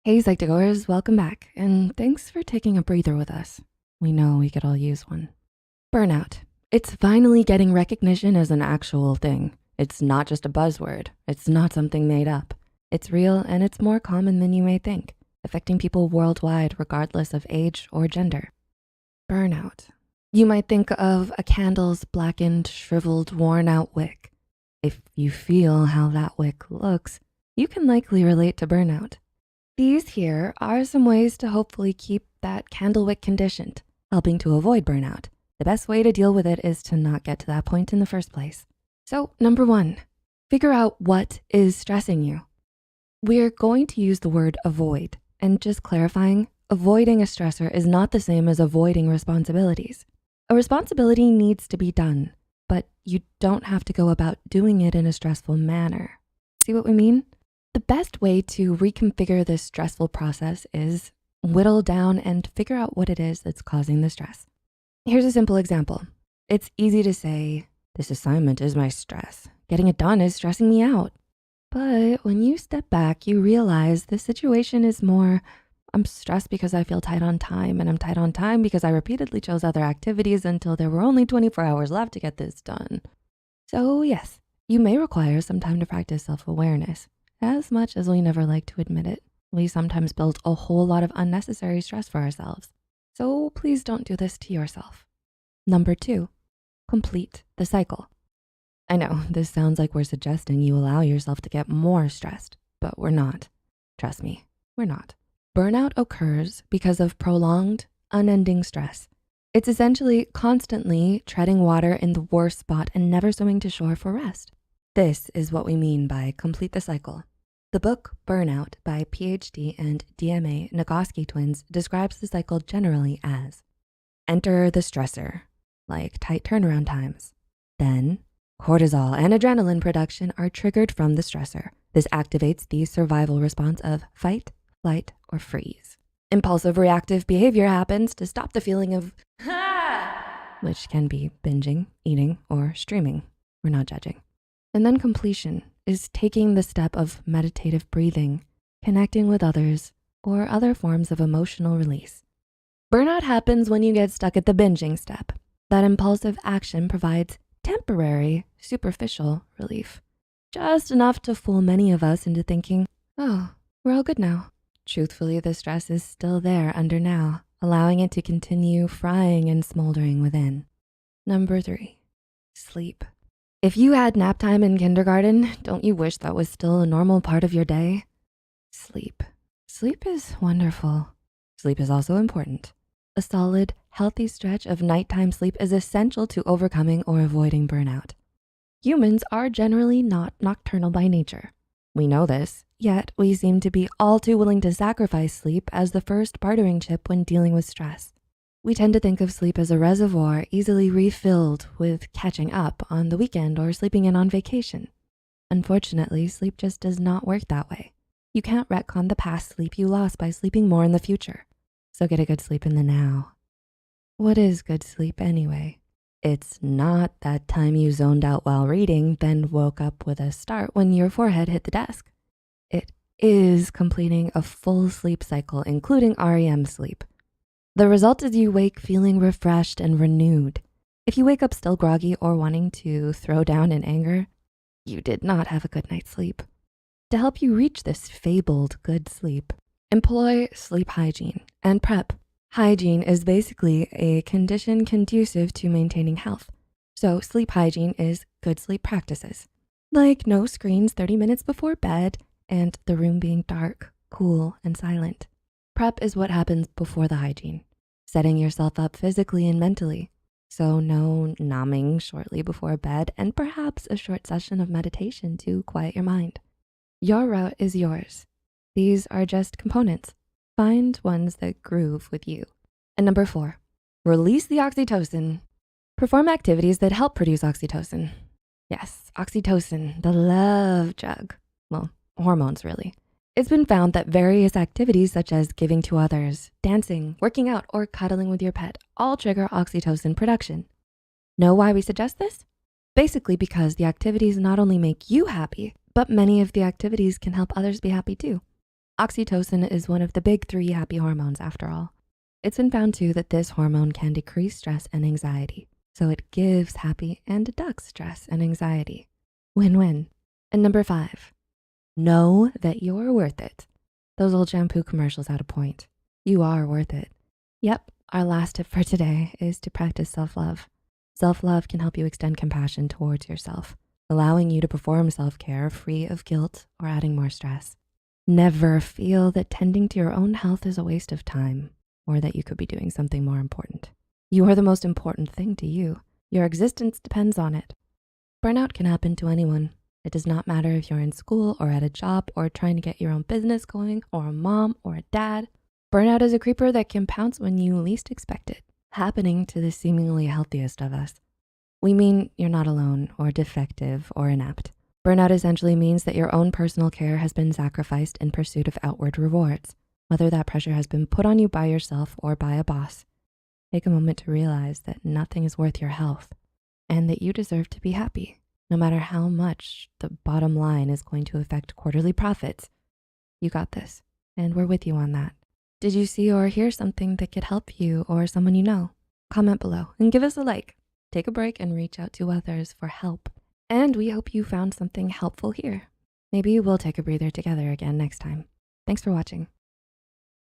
Hey Psych2Goers, welcome back, and thanks for taking a breather with us. We know we could all use one. Burnout. It's finally getting recognition as an actual thing. It's not just a buzzword. It's not something made up. It's real and it's more common than you may think, affecting people worldwide regardless of age or gender. Burnout. You might think of a candle's blackened, shriveled, worn out wick. If you feel how that wick looks, you can likely relate to burnout. These here are some ways to hopefully keep that candle wick conditioned, helping to avoid burnout. The best way to deal with it is to not get to that point in the first place. So number 1, figure out what is stressing you. We're going to use the word avoid, and just clarifying, avoiding a stressor is not the same as avoiding responsibilities. A responsibility needs to be done, but you don't have to go about doing it in a stressful manner. See what we mean? The best way to reconfigure this stressful process is whittle down and figure out what it is that's causing the stress. Here's a simple example. It's easy to say, this assignment is my stress. Getting it done is stressing me out. But when you step back, you realize the situation is more, I'm stressed because I feel tight on time, and I'm tight on time because I repeatedly chose other activities until there were only 24 hours left to get this done. So yes, you may require some time to practice self-awareness. As much as we never like to admit it, we sometimes build a whole lot of unnecessary stress for ourselves. So please don't do this to yourself. Number 2, complete the cycle. I know this sounds like we're suggesting you allow yourself to get more stressed, but we're not. Trust me, we're not. Burnout occurs because of prolonged, unending stress. It's essentially constantly treading water in the worst spot and never swimming to shore for rest. This is what we mean by complete the cycle. The book Burnout by PhD and DMA Nagoski twins describes the cycle generally as enter the stressor, like tight turnaround times. Then cortisol and adrenaline production are triggered from the stressor. This activates the survival response of fight, flight, or freeze. Impulsive reactive behavior happens to stop the feeling of which can be binging, eating, or streaming. We're not judging. And then completion is taking the step of meditative breathing, connecting with others, or other forms of emotional release. Burnout happens when you get stuck at the binging step. That impulsive action provides temporary, superficial relief, just enough to fool many of us into thinking, oh, we're all good now. Truthfully, the stress is still there under now, allowing it to continue frying and smoldering within. Number 3, sleep. If you had nap time in kindergarten, don't you wish that was still a normal part of your day? Sleep. Sleep is wonderful. Sleep is also important. A solid, healthy stretch of nighttime sleep is essential to overcoming or avoiding burnout. Humans are generally not nocturnal by nature. We know this, yet we seem to be all too willing to sacrifice sleep as the first bartering chip when dealing with stress. We tend to think of sleep as a reservoir easily refilled with catching up on the weekend or sleeping in on vacation. Unfortunately, sleep just does not work that way. You can't retcon the past sleep you lost by sleeping more in the future. So get a good sleep in the now. What is good sleep anyway? It's not that time you zoned out while reading, then woke up with a start when your forehead hit the desk. It is completing a full sleep cycle, including REM sleep. The result is you wake feeling refreshed and renewed. If you wake up still groggy or wanting to throw down in anger, you did not have a good night's sleep. To help you reach this fabled good sleep, employ sleep hygiene and prep. Hygiene is basically a condition conducive to maintaining health. So sleep hygiene is good sleep practices, like no screens 30 minutes before bed and the room being dark, cool, and silent. Prep is what happens before the hygiene, setting yourself up physically and mentally. So no numbing shortly before bed and perhaps a short session of meditation to quiet your mind. Your route is yours. These are just components. Find ones that groove with you. And number 4, release the oxytocin. Perform activities that help produce oxytocin. Yes, oxytocin, the love drug. Well, hormones really. It's been found that various activities such as giving to others, dancing, working out, or cuddling with your pet all trigger oxytocin production. Know why we suggest this? Basically because the activities not only make you happy, but many of the activities can help others be happy too. Oxytocin is one of the big three happy hormones after all. It's been found too that this hormone can decrease stress and anxiety. So it gives happy and deducts stress and anxiety. Win-win. And number 5, know that you're worth it. Those old shampoo commercials had a point. You are worth it. Yep, our last tip for today is to practice self-love. Self-love can help you extend compassion towards yourself, allowing you to perform self-care free of guilt or adding more stress. Never feel that tending to your own health is a waste of time or that you could be doing something more important. You are the most important thing to you. Your existence depends on it. Burnout can happen to anyone. It does not matter if you're in school or at a job or trying to get your own business going or a mom or a dad. Burnout is a creeper that can pounce when you least expect it, happening to the seemingly healthiest of us. We mean you're not alone or defective or inept. Burnout essentially means that your own personal care has been sacrificed in pursuit of outward rewards, whether that pressure has been put on you by yourself or by a boss. Take a moment to realize that nothing is worth your health and that you deserve to be happy, no matter how much the bottom line is going to affect quarterly profits. You got this, and we're with you on that. Did you see or hear something that could help you or someone you know? Comment below and give us a like. Take a break and reach out to others for help. And we hope you found something helpful here. Maybe we'll take a breather together again next time. Thanks for watching.